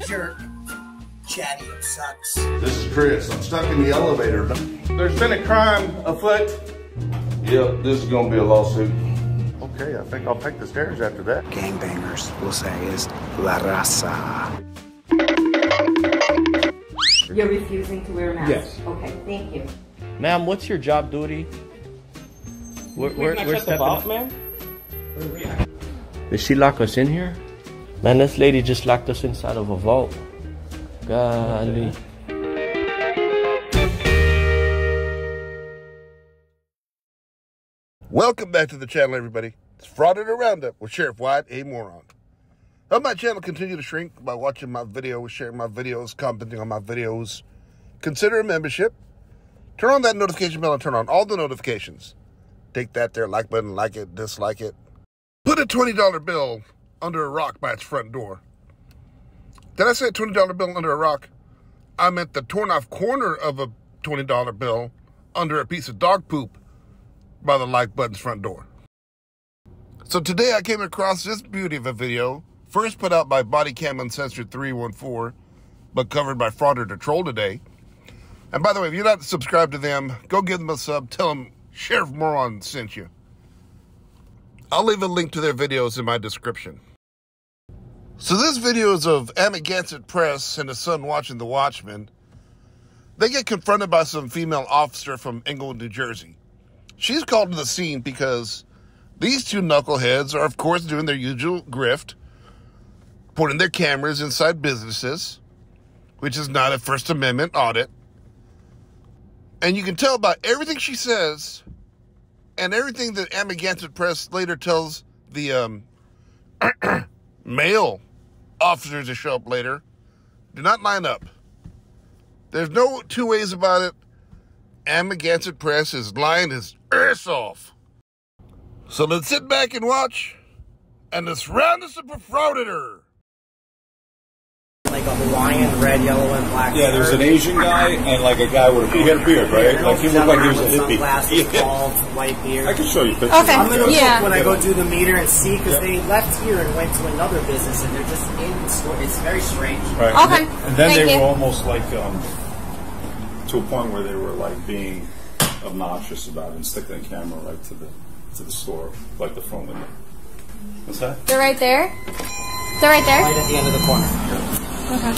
Jerk. Chatty, it sucks. This is Chris. I'm stuck in the elevator. There's been a crime afoot. Yep, this is gonna be a lawsuit. Okay, I think I'll take the stairs after that. Gangbangers, we'll say, is La Raza. You're refusing to wear a mask? Yes. Okay, thank you. Ma'am, what's your job duty? We're stepping up, ma'am. Did she lock us in here? Man, this lady just locked us inside of a vault. Golly. Welcome back to the channel, everybody. It's Fraudulent Roundup with Sheriff White, a moron. Help my channel continue to shrink by watching my videos, sharing my videos, commenting on my videos. Consider a membership. Turn on that notification bell and turn on all the notifications. Take that there like button, like it, dislike it. Put a $20 bill under a rock by its front door. Did I say a $20 bill under a rock? I meant the torn off corner of a $20 bill under a piece of dog poop by the like button's front door. So today I came across this beauty of a video, first put out by Bodycam Uncensored 314, but covered by Frauder to Troll today. And by the way, if you're not subscribed to them, go give them a sub, tell them Sheriff Moron sent you. I'll leave a link to their videos in my description. So this video is of Amagansett Press and his son watching The Watchmen. They get confronted by some female officer from Englewood, New Jersey. She's called to the scene because these two knuckleheads are, of course, doing their usual grift, putting their cameras inside businesses, which is not a First Amendment audit. And you can tell by everything she says and everything that Amagansett Press later tells the male officers to show up later, do not line up. There's no two ways about it. Amagansett Press is lying his ass off. So let's sit back and watch, and let's round us up a frauditor. Like a Hawaiian red, yellow, and black. Yeah, there's an Asian guy and like a guy with a beard, right? Like he looked like he was a hippie. Sunglasses, bald, white beard. I can show you pictures. Okay. I'm gonna look Yeah. when I go do the meter and see, because they left here and went to another business, and they're just in the store. It's very strange. Right. Okay. And then Thank they you. were almost like to a point where they were like being obnoxious about it and sticking the camera right to the store, like the front window. What's that? They're right there? They're right there? Right at the end of the corner. Okay.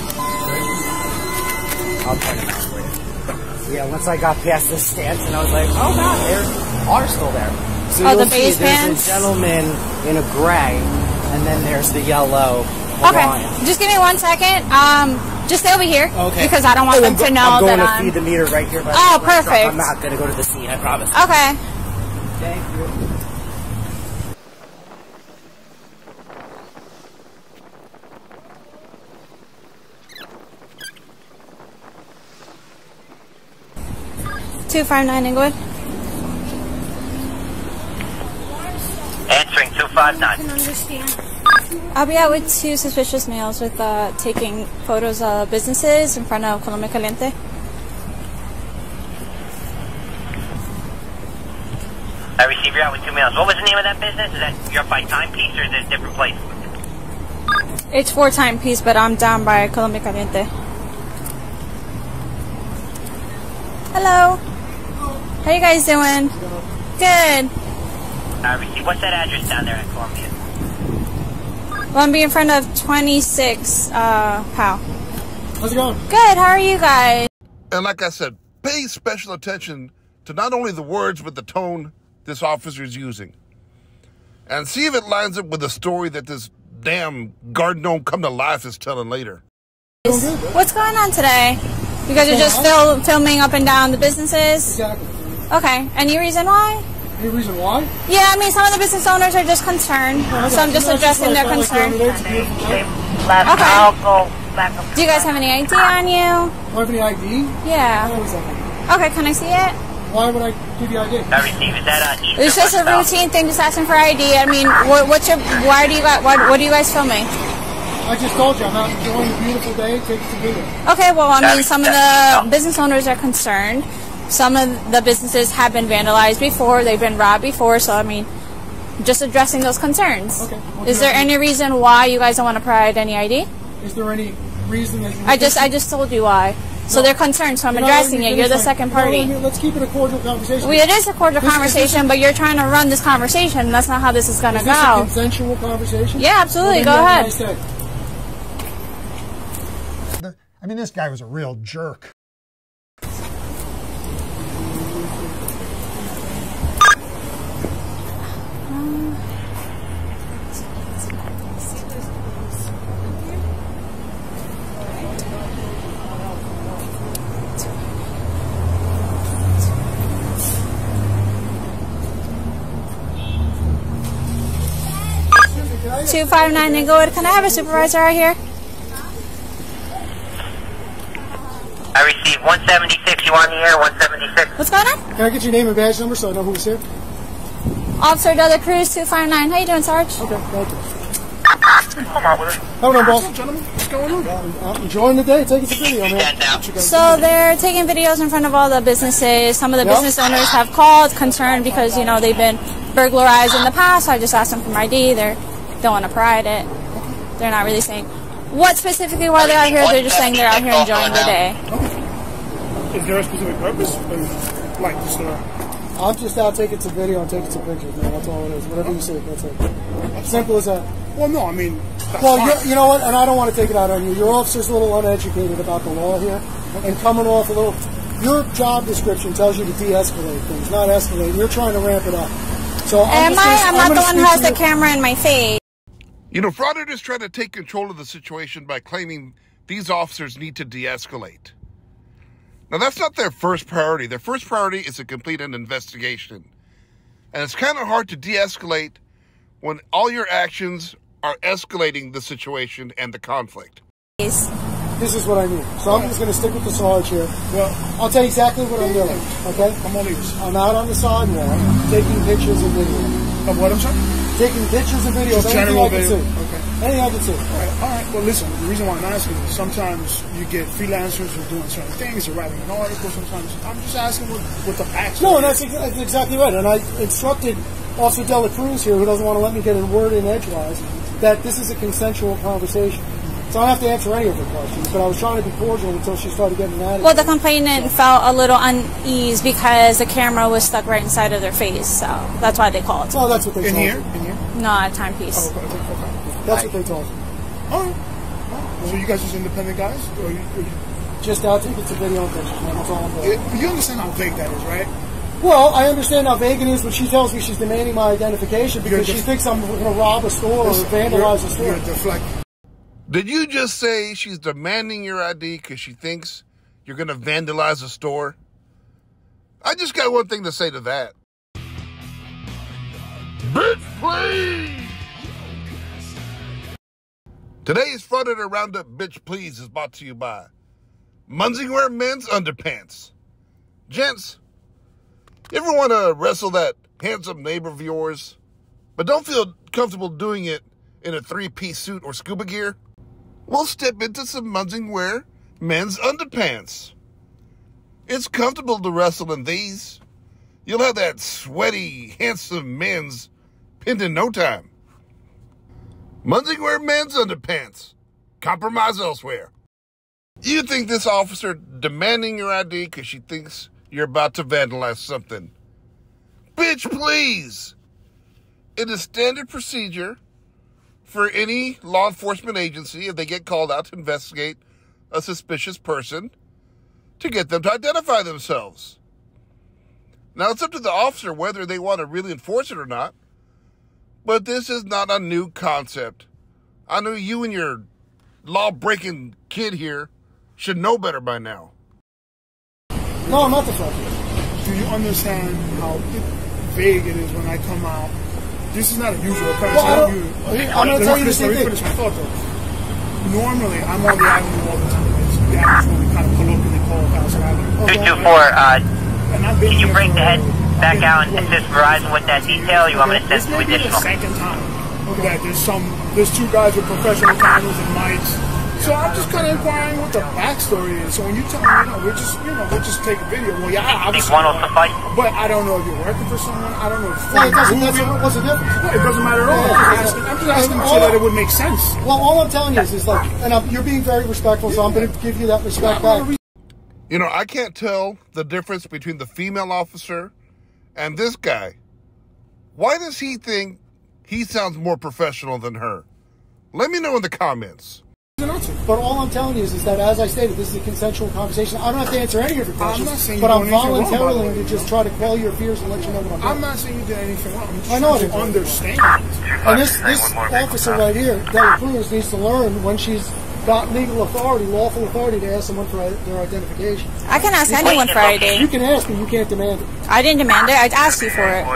I'll turn it out for you. Yeah, once I got past the stance, and I was like, oh god, they are still there. So Oh, you'll the base see there's pants? a gentleman in a gray, and then there's the yellow Okay. Hawaiian. Just give me 1 second. Just stay over here. Okay. Because I don't want them to know I'm going that to feed the meter right here by Oh, the restaurant. perfect. I'm not going to go to the scene, I promise. Okay. Thank you. $259 Englewood. Answering 259. I can understand. I'll be out with two suspicious males with taking photos of businesses in front of Colombia Caliente. I received you out with 2 males. What was the name of that business? Is that you're up by Timepiece or is it a different place? It's 4 timepiece, but I'm down by Colombia Caliente. Hello. How you guys doing? Good. I received. What's that address down there in Columbia? Well, I'm being in front of 26 Powell. How's it going? Good. How are you guys? And like I said, pay special attention to not only the words, but the tone this officer is using. And see if it lines up with the story that this damn garden gnome come to life is telling later. What's going on today? You guys are just filming up and down the businesses? Exactly. Okay. Any reason why? Any reason why? Yeah, I mean, some of the business owners are just concerned, so I'm just addressing their concern. Okay. Do you guys have any ID on you? Do I have any ID? Yeah. Okay, can I see it? Why would I give you ID? I received. Is that It's just a routine thing, just asking for ID. I mean, what are you guys filming? I just told you I'm out enjoying a beautiful day. Take it to meet it. Okay, well, I mean, some of the business owners are concerned. Some of the businesses have been vandalized before. They've been robbed before. So, I mean, just addressing those concerns. Okay. Is there any reason why you guys don't want to provide any ID? Is there any reason that you... I just told you why. So they're concerned, so I'm addressing it. You're the second party. Let's keep it a cordial conversation. It is a cordial conversation, but you're trying to run this conversation, and that's not how this is going to go. Is this a consensual conversation? Yeah, absolutely. Go ahead. I mean, this guy was a real jerk. Okay. 259 Englewood. Can I have a supervisor right here? I received 176. You on the air? 176. What's going on? Can I get your name and badge number so I know who's here? Officer Della Cruz, 259. How you doing, Sarge? Okay, thank you. Come on with it. Hold on, boss. Gentlemen, what's going on? I'm enjoying the day. Taking some video, man. So they're taking videos in front of all the businesses. Some of the business owners have called, concerned because, you know, they've been burglarized in the past. So I just asked them for my ID. They don't want to provide it. They're not really saying what specifically why they're out here. They're just saying they're out here enjoying their day. Is there a specific purpose? Like just I'm just out taking some video and taking some pictures, man. That's all it is. Whatever you say, that's it. Simple as that. Well, no, I mean... Well, you know what? And I don't want to take it out on you. Your officer's a little uneducated about the law here. And coming off a little... Your job description tells you to de-escalate things, not escalate. You're trying to ramp it up. So I'm not the one who has the camera in my face. You know, frauditors try to take control of the situation by claiming these officers need to de-escalate. Now, that's not their first priority. Their first priority is to complete an investigation. And it's kind of hard to de-escalate when all your actions are escalating the situation and the conflict. This is what I mean. So I'm just going to stick with the Sarge here. Well, I'll tell you exactly what I'm doing, okay? I'm out on the sidewalk taking pictures and video. Of what, I'm sorry? Taking pictures and videos, anything I can see. Okay. Anything I can see. All right. Well, listen, the reason why I'm asking is sometimes you get freelancers who are doing certain things, they're writing an article sometimes. I'm just asking what the facts are. No, and that's exactly right. And I instructed Officer Della Cruz here, who doesn't want to let me get a word in edgewise, that this is a consensual conversation. So I don't have to answer any of her questions, but I was trying to be cordial until she started getting mad at me. Well, the complainant felt a little unease because the camera was stuck right inside of their face, so that's why they called. Oh, that's what they told me. In here? No, a timepiece. Oh, okay. That's what they told me. All right. So you guys just independent guys? Or you just out to get some video and pictures, man. That's all I'm doing. But you understand how vague that is, right? Well, I understand how vague it is when she tells me she's demanding my identification because she thinks I'm going to rob a store or vandalize a store. You're deflecting. Did you just say she's demanding your ID because she thinks you're going to vandalize a store? I just got one thing to say to that. Bitch, please! Today's Frauditor Roundup Bitch Please is brought to you by Munsingwear Men's Underpants. Gents, you ever want to wrestle that handsome neighbor of yours, but don't feel comfortable doing it in a three-piece suit or scuba gear? Well, step into some Munsingwear Men's Underpants. It's comfortable to wrestle in these. You'll have that sweaty, handsome men's pinned in no time. Munsingwear Men's Underpants. Compromise elsewhere. You think this officer demanding your ID because she thinks you're about to vandalize something? Bitch, please! It is standard procedure for any law enforcement agency, if they get called out to investigate a suspicious person, to get them to identify themselves. Now, it's up to the officer whether they want to really enforce it or not, but this is not a new concept. I know you and your law-breaking kid here should know better by now. No, I'm not the suspect. Do you understand how vague it is when I come out? This is not a usual occurrence. Well, I'm going to tell you the same thing. Let me finish my thought, though. Normally, I'm on the avenue all the time. It's the avenue we kind of colloquially call Council Avenue. 224, can you bring the head back out and assist Verizon with that detail? You want me to send some additional? This may be the second time that there's two guys with professional cameras and mics So I'm just kind of inquiring what the backstory is. So when you tell me, we'll just take a video. Well, yeah, obviously. One will suffice. But I don't know if you're working for someone. I don't know if what's the difference? It doesn't matter at all. I'm just asking so that it would make sense. Well, all I'm telling you is like, and you're being very respectful, so I'm going to give you that respect back. You know, I can't tell the difference between the female officer and this guy. Why does he think he sounds more professional than her? Let me know in the comments. But all I'm telling you is that, as I stated, this is a consensual conversation. I don't have to answer any of your questions, but I'm voluntarily to just try to quell your fears and let you know what I'm doing. I'm not saying you did anything wrong. I'm just I know trying to understand. And this officer right here, Della Cruz, needs to learn when she's got legal authority, lawful authority to ask someone for their identification. I can ask anyone for ID. You can ask, but you can't demand it. I didn't demand it. I asked you for it.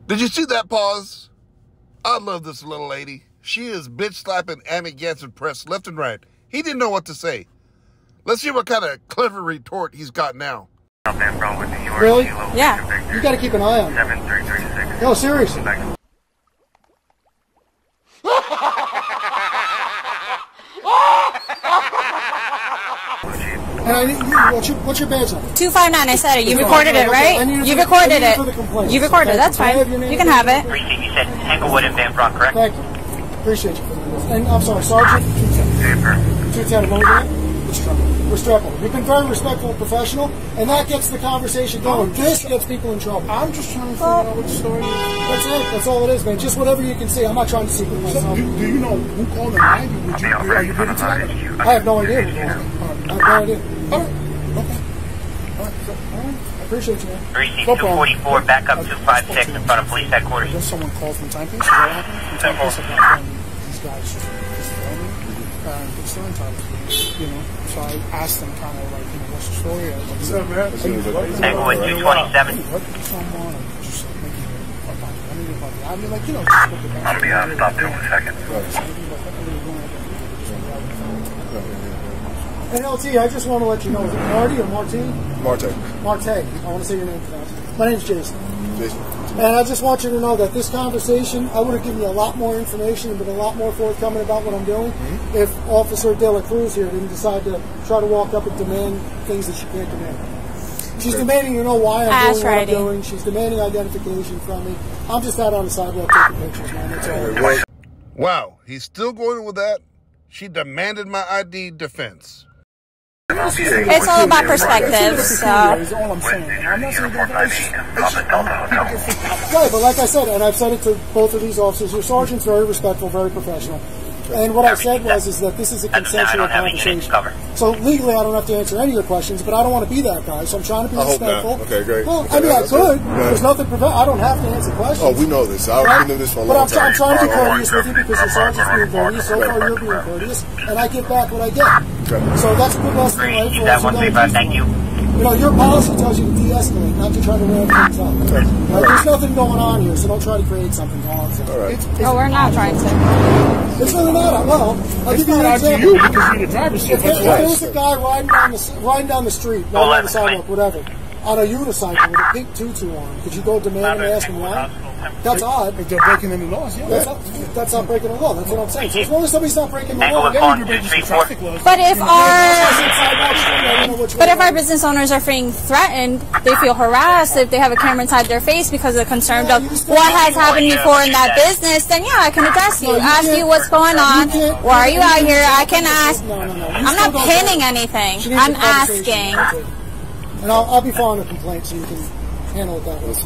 Did you see that pause? I love this little lady. She is bitch slapping Amagansett Press left and right. He didn't know what to say. Let's see what kind of clever retort he's got now. Really? Yeah. You got to keep an eye on it. 7336. No, seriously. And what's your badge number? 259. I said it. You recorded it, right? You recorded it. You recorded it. That's fine. You can have it. Appreciate you said Englewood and Van Brock, correct? Thank you. Appreciate you. And I'm sorry, Sergeant. 210. What was Restrepo. You've been very respectful and professional, and that gets the conversation going. This gets people in trouble. I'm just trying to figure out what the story is. That's it. That's all it is, man. Just whatever you can see. I'm not trying to secret myself. Do you know who called the 90? Are you privy to that? I have no idea who called it. I have no idea. All right. Okay. All right. I appreciate you, man. Receive 244, back up 256 in front of police headquarters. Just someone called from Timepiece? Is that happening? From Timepiece about these guys just filming. It's still entitled to me, So I asked them kind of like, what's the story? What's up, man? Englewood 227. Someone or just making about the I mean, just look at that. I'll be on stop there 1 second. And LT, I just want to let you know, is it Marty or Martine? Marte. Marte. I want to say your name fast. My name's Jason. Jason. And I just want you to know that this conversation, I would have given you a lot more information and been a lot more forthcoming about what I'm doing if Officer Della Cruz here didn't decide to try to walk up and demand things that she can't demand. She's demanding to know why I'm doing what I'm doing. She's demanding identification from me. I'm just out on the sidewalk taking pictures, man. That's all. Wow, he's still going with that? She demanded my ID defense. It's all about perspective, so. Right, but like I said, and I've said it to both of these officers, your sergeant's very respectful, very professional. And what I said is that this is a consensual conversation. So legally, I don't have to answer any of your questions, but I don't want to be that guy. So I'm trying to be respectful. Okay, great. Well, I mean, I could. There's nothing I don't have to answer questions. Oh, we know this. I've been doing this for a long time. But I'm trying to be courteous with you because your sergeant's being courteous. So far, you're being courteous, and I get back what I get. So that's a good lesson in life for us. Thank you. Your policy tells you to de-escalate, not to try to ramp things up. Right? There's nothing going on here, so don't try to create something going on. All right. We're not trying to. It's really not. Well, I'll give you an example. If there was a guy riding down the street, riding on the sidewalk, whatever, on a unicycle with a pink tutu on, could you go demand and ask him why? That's odd. If they're breaking any laws, yeah. That's not breaking the law. That's what I'm saying. So as long as somebody's not breaking the law, then you're breaking some traffic laws. But if our business owners are feeling threatened, they feel harassed, if they have a camera inside their face because they're concerned of what has happened before in that business, then yeah, I can address you. Ask you what's going on. Why are you out here? I can ask. I'm not pinning anything. I'm asking. And I'll be filing a complaint so you can handle it that way. If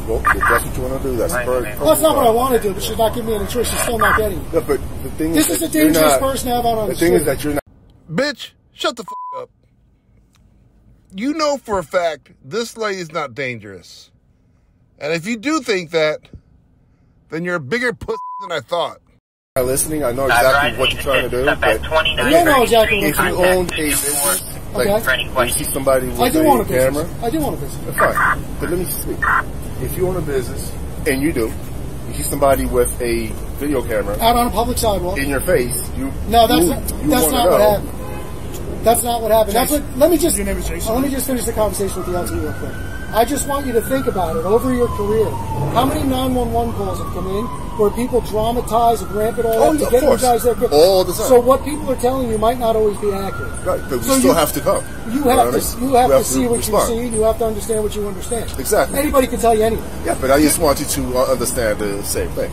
that's what you want to do, that's perfect. Well, that's not what I want to do, but she's not giving me any choice. She's still not getting it. Yeah, but the thing this is a dangerous person to have out on the street. The thing is that you're not... Bitch, shut the f*** up. You know for a fact this lady's not dangerous. And if you do think that, then you're a bigger pussy than I thought. Listening, I know exactly what you're trying to do, but you don't know exactly what if you own a business, like you see somebody with a camera, I do want a business. That's fine. But let me speak. If you own a business, and you do, you see somebody with a video camera out on a public sidewalk in your face, that's not what happened. That's not what happened. That's what. Let me just finish the conversation with the LT real quick. I just want you to think about it over your career. How many 911 calls have come in where people dramatize and ramp it all up to get you guys there? All the time. So what people are telling you might not always be accurate. Right, but we still have to come. You have to see what you see. You have to understand what you understand. Exactly. Anybody can tell you anything. Yeah, but I just want you to understand the same thing.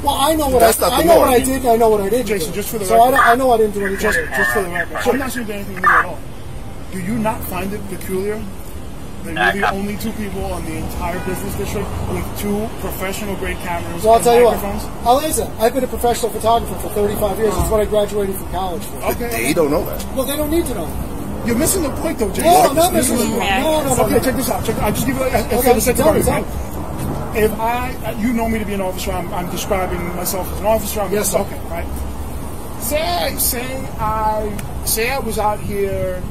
Well, I know what That's I not the know norm. what I did, and I know what I didn't. Jason, do. just for the so record, I know I didn't do anything. Just for the record, I'm not saying anything new at all. Do you not find it peculiar that you're the only two people on the entire business district with two professional grade cameras? Well, I'll tell you microphones? what. I'll answer. I've been a professional photographer for 35 years. It's what I graduated from college for. Okay. They don't know that. Well, they don't need to know. You're missing the point, though, Jason. No, I'm not missing the point. No. Okay, check this out. I'll just give you Okay, tell me. If you know me to be an officer, I'm describing myself as an officer. Yes, sir. Okay, right. Say I was out here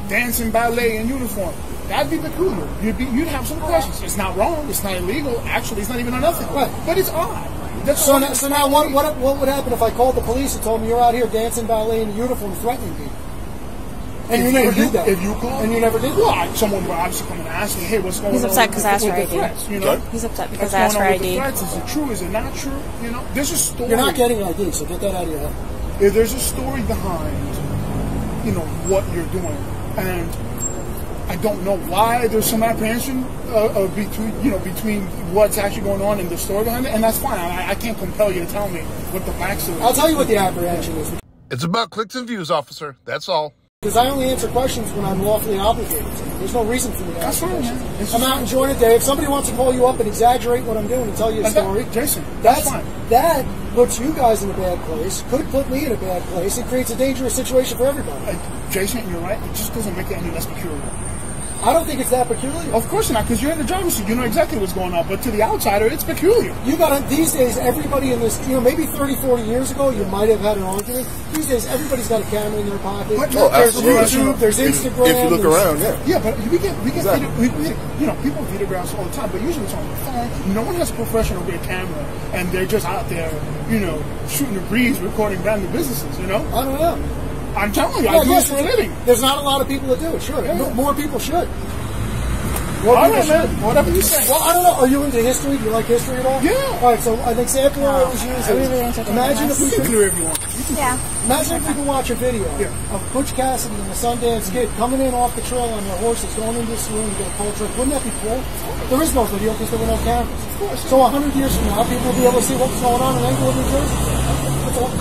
dancing ballet in uniform. That'd be peculiar. You'd have some questions. It's not wrong. It's not illegal. Actually, it's not even unethical. Right. But it's odd. So now, what would happen if I called the police and told them you're out here dancing ballet in uniform, threatening people? And you never did that. If you called, and you never did that. Well, someone would obviously come and ask me, "Hey, what's going on?" He's upset because I asked for ID. Threats, you know? He's upset because what's I asked for going on with ID. the threats? Is it true? Is it not true? You know, there's a story. You're not getting ID, so get that out of your head. If there's a story behind, what you're doing, and I don't know why there's some apprehension between what's actually going on and the story behind it, and that's fine. I can't compel you to tell me what the backstory is. I'll tell you what the apprehension is. It's about clicks and views, officer. That's all. Because I only answer questions when I'm lawfully obligated to. There's no reason for me to ask questions. Man. I'm out enjoying a day. If somebody wants to call you up and exaggerate what I'm doing and tell you a story, Jason, that's fine. That puts you guys in a bad place, could put me in a bad place. It creates a dangerous situation for everybody. Jason, you're right. It just doesn't make it any less peculiar. I don't think it's that peculiar. Of course not, because you're in the driver's seat. You know exactly what's going on. But to the outsider, it's peculiar. These days, everybody in this, maybe 30, 40 years ago, you might have had an argument. These days, everybody's got a camera in their pocket. There's YouTube, there's Instagram. If you look around, Yeah, but we get people videographs all the time, but usually it's on their phone. No one has a professional grade camera, and they're just out there, shooting the breeze, recording random businesses, I don't know. I'm telling you, I do this for a living. There's not a lot of people that do it, sure. Yeah. More people should. Whatever you say. Well, I don't know. Are you into history? Do you like history at all? Yeah. All right, so an example I always use is, imagine if we could watch a video of Butch Cassidy and the Sundance Kid coming in off the trail on their horses, going into this room to get a cold drink. Wouldn't that be cool? There is no video because there were no cameras. Of course. So 100 years from now, people will be able to see what's going on in Englewood, New Jersey. That's all.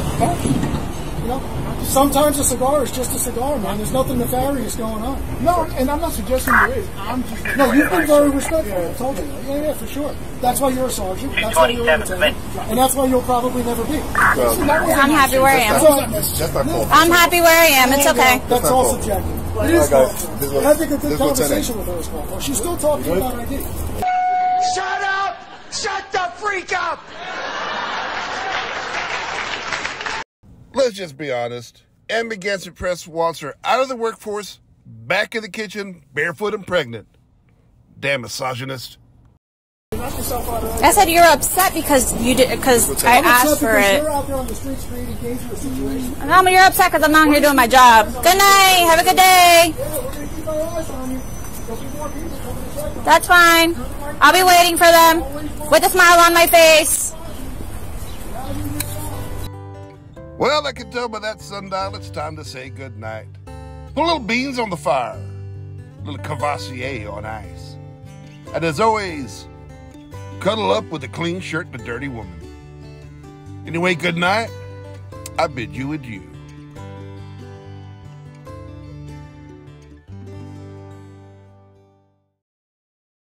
Sometimes a cigar is just a cigar, man. There's nothing nefarious going on. No, and I'm not suggesting there is. I'm just... No, you've been very respectful. I told you that. Yeah, for sure. That's why you're a sergeant. That's why you're a lieutenant. And that's why you'll probably never be. I'm happy where I am. I'm happy where I am. It's okay. That's all subjective. It is called. I think a good conversation with her is called. She's still talking about ID. Shut up! Shut the freak up! Let's just be honest. Amagansett Press wants her out of the workforce, back in the kitchen, barefoot and pregnant. Damn misogynist. I said you're upset because I asked for it. You're out there on the streets creating dangerous situations. No, but you're upset because I'm not here doing my job. Good night. Have a good day. Yeah, we're going to keep our eyes on you. There'll be more people coming to check on you. That's fine. I'll be waiting for them with a smile on my face. Well, I can tell by that sundial it's time to say goodnight. Put a little beans on the fire, a little Cavassier on ice. And as always, cuddle up with a clean shirt and a dirty woman. Anyway, good night. I bid you adieu.